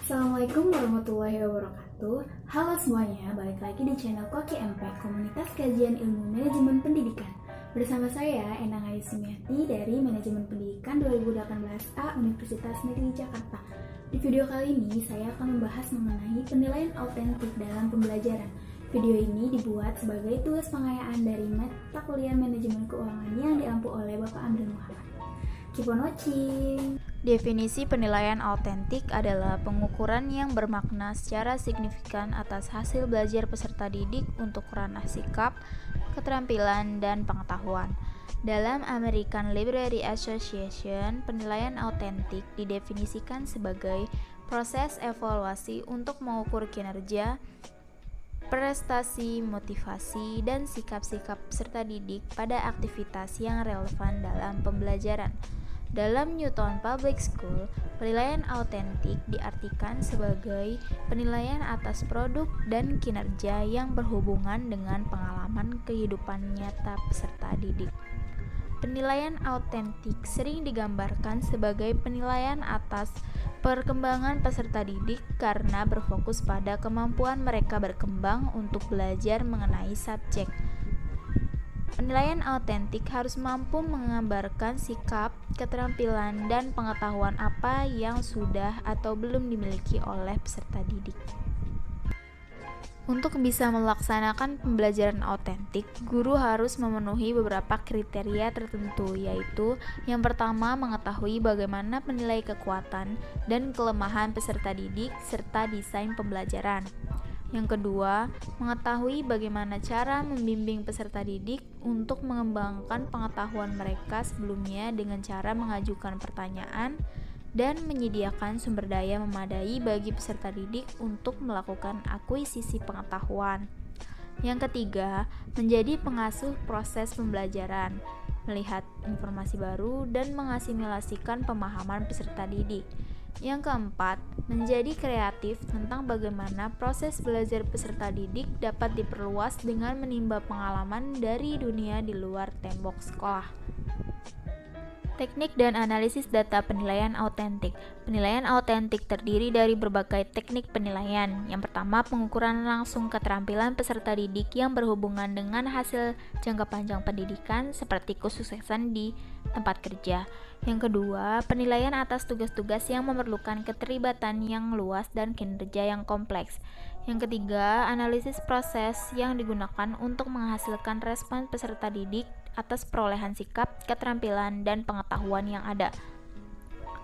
Assalamualaikum warahmatullahi wabarakatuh. Halo semuanya, balik lagi di channel Koki Impact, komunitas kajian ilmu manajemen pendidikan. Bersama saya Endang Ayu Sumiati dari Manajemen Pendidikan 2018A Universitas Negeri Jakarta. Di video kali ini saya akan membahas mengenai penilaian autentik dalam pembelajaran. Video ini dibuat sebagai tugas pengayaan dari mata kuliah manajemen keuangan yang diampu oleh Bapak Amrin Muhammad. Keep on watching. Definisi penilaian autentik adalah pengukuran yang bermakna secara signifikan atas hasil belajar peserta didik untuk ranah sikap, keterampilan, dan pengetahuan. Dalam American Library Association, penilaian autentik didefinisikan sebagai proses evaluasi untuk mengukur kinerja, prestasi, motivasi, dan sikap-sikap peserta didik pada aktivitas yang relevan dalam pembelajaran. Dalam Newton Public School, penilaian autentik diartikan sebagai penilaian atas produk dan kinerja yang berhubungan dengan pengalaman kehidupan nyata peserta didik. Penilaian autentik sering digambarkan sebagai penilaian atas perkembangan peserta didik karena berfokus pada kemampuan mereka berkembang untuk belajar mengenai subjek. Penilaian autentik harus mampu menggambarkan sikap, keterampilan, dan pengetahuan apa yang sudah atau belum dimiliki oleh peserta didik. Untuk bisa melaksanakan pembelajaran autentik, guru harus memenuhi beberapa kriteria tertentu, yaitu yang pertama, mengetahui bagaimana menilai kekuatan dan kelemahan peserta didik serta desain pembelajaran. Yang kedua, mengetahui bagaimana cara membimbing peserta didik untuk mengembangkan pengetahuan mereka sebelumnya dengan cara mengajukan pertanyaan dan menyediakan sumber daya memadai bagi peserta didik untuk melakukan akuisisi pengetahuan. Yang ketiga, menjadi pengasuh proses pembelajaran, melihat informasi baru dan mengasimilasikan pemahaman peserta didik. Yang keempat, menjadi kreatif tentang bagaimana proses belajar peserta didik dapat diperluas dengan menimba pengalaman dari dunia di luar tembok sekolah. Teknik dan analisis data penilaian autentik. Penilaian autentik terdiri dari berbagai teknik penilaian. Yang pertama, pengukuran langsung keterampilan peserta didik yang berhubungan dengan hasil jangka panjang pendidikan seperti kesuksesan di tempat kerja. Yang kedua, penilaian atas tugas-tugas yang memerlukan keterlibatan yang luas dan kinerja yang kompleks. Yang ketiga, analisis proses yang digunakan untuk menghasilkan respons peserta didik atas perolehan sikap, keterampilan, dan pengetahuan yang ada.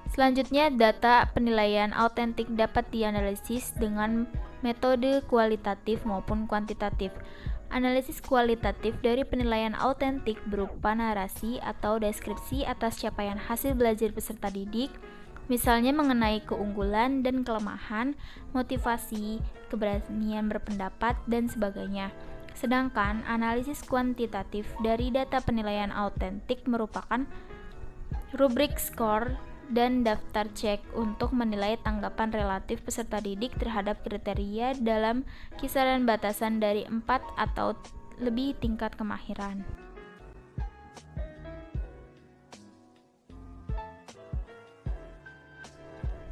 Selanjutnya, data penilaian autentik dapat dianalisis dengan metode kualitatif maupun kuantitatif. Analisis kualitatif dari penilaian autentik berupa narasi atau deskripsi atas capaian hasil belajar peserta didik, misalnya mengenai keunggulan dan kelemahan, motivasi, keberanian berpendapat, dan sebagainya. Sedangkan analisis kuantitatif dari data penilaian autentik merupakan rubrik skor dan daftar cek untuk menilai tanggapan relatif peserta didik terhadap kriteria dalam kisaran batasan dari 4 atau lebih tingkat kemahiran.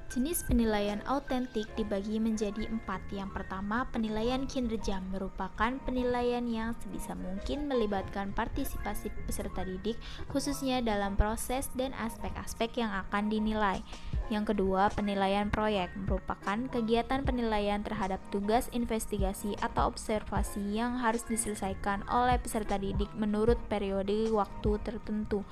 Jenis penilaian autentik dibagi menjadi 4. Yang pertama, penilaian kinerja merupakan penilaian yang sebisa mungkin melibatkan partisipasi peserta didik, khususnya dalam proses dan aspek-aspek yang akan dinilai. Yang kedua, penilaian proyek merupakan kegiatan penilaian terhadap tugas investigasi atau observasi yang harus diselesaikan oleh peserta didik menurut periode waktu tertentu.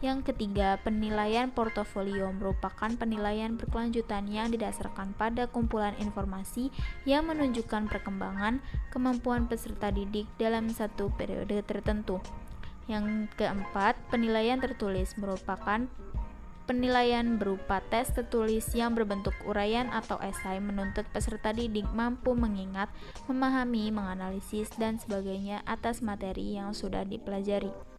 Yang ketiga, penilaian portofolio merupakan penilaian berkelanjutan yang didasarkan pada kumpulan informasi yang menunjukkan perkembangan kemampuan peserta didik dalam satu periode tertentu. Yang keempat, penilaian tertulis merupakan penilaian berupa tes tertulis yang berbentuk uraian atau esai menuntut peserta didik mampu mengingat, memahami, menganalisis, dan sebagainya atas materi yang sudah dipelajari.